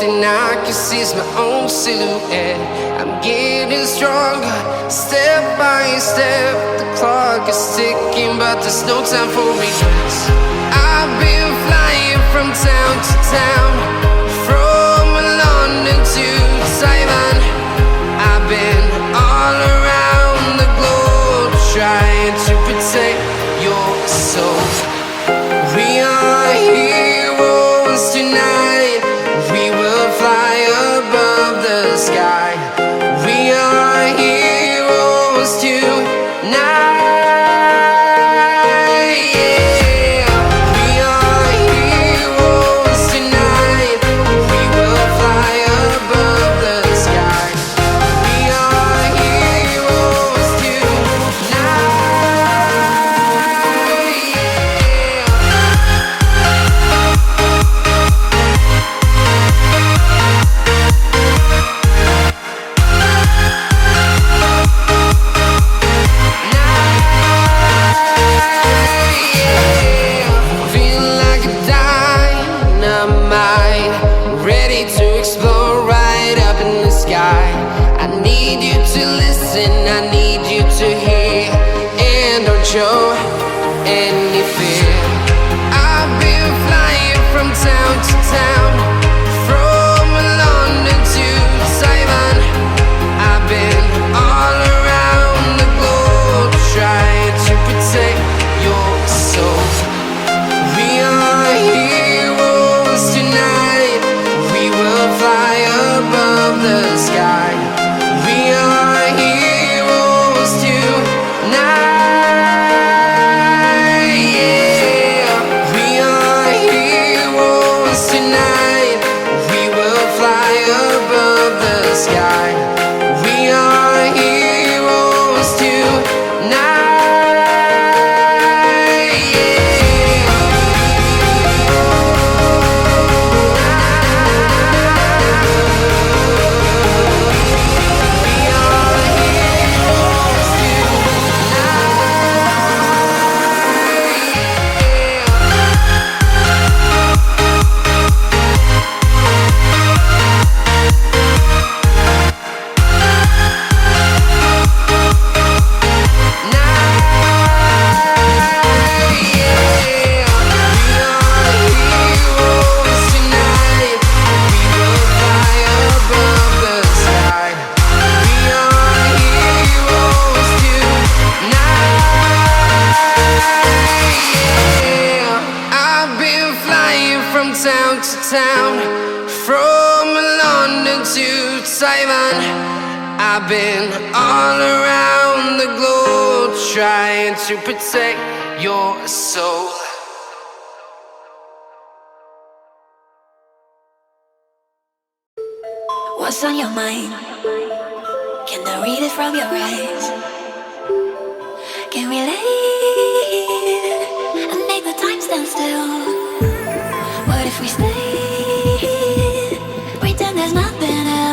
thing I can see is my own silhouette. I'm getting stronger, step by step. The clock is ticking, but there's no time for me. I've been flying from town to town, from London to Taiwan. I've been all around the globe, trying to protect your soul. We are heroes tonight. We will fly above the sky. We are heroes tonight. Show any fear. I've been flying from town to town, from London to Taiwan. I've been all around the globe, trying to protect your soul. We are heroes tonight. We will fly above the sky. We are heroes tonight. I've been all around the globe, trying to protect your soul. What's on your mind? Can I read it from your eyes? Can we leave and make the time stand still? What if we stay, pretend there's nothing else?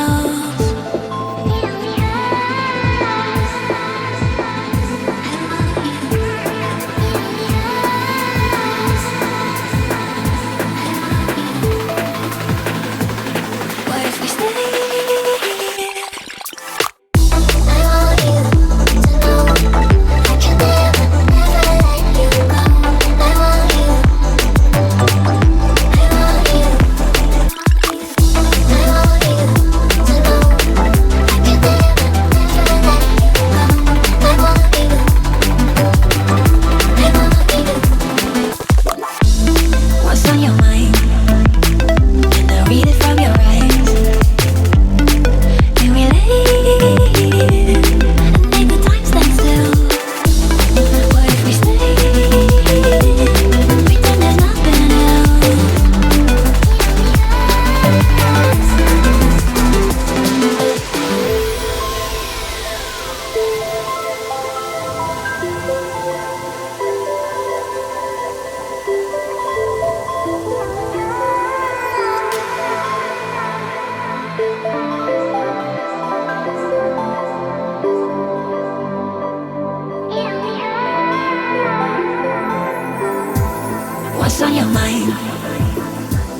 What's on your mind?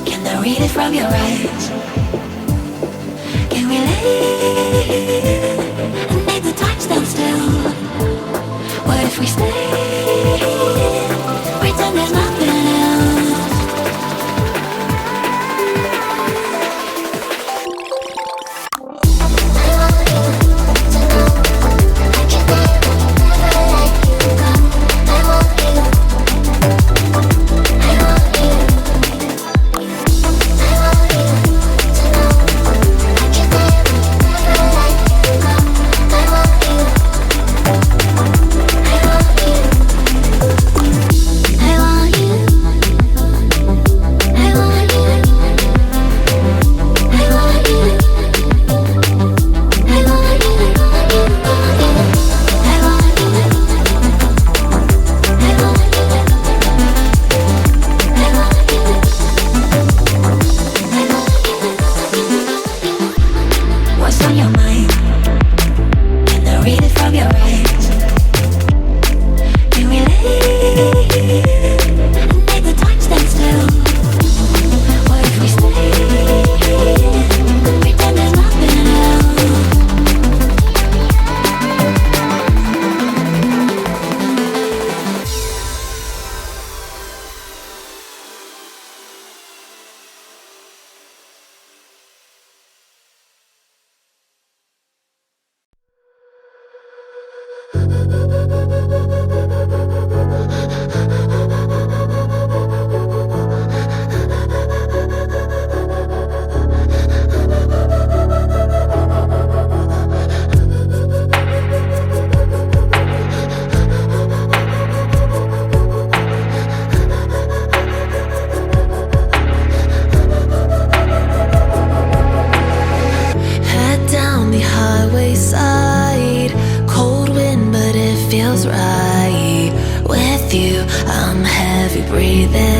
Can I read it from your eyes? leave and make the time stand still? What if we stay? Pretend there's nothing else. Feels right with you. I'm heavy breathing.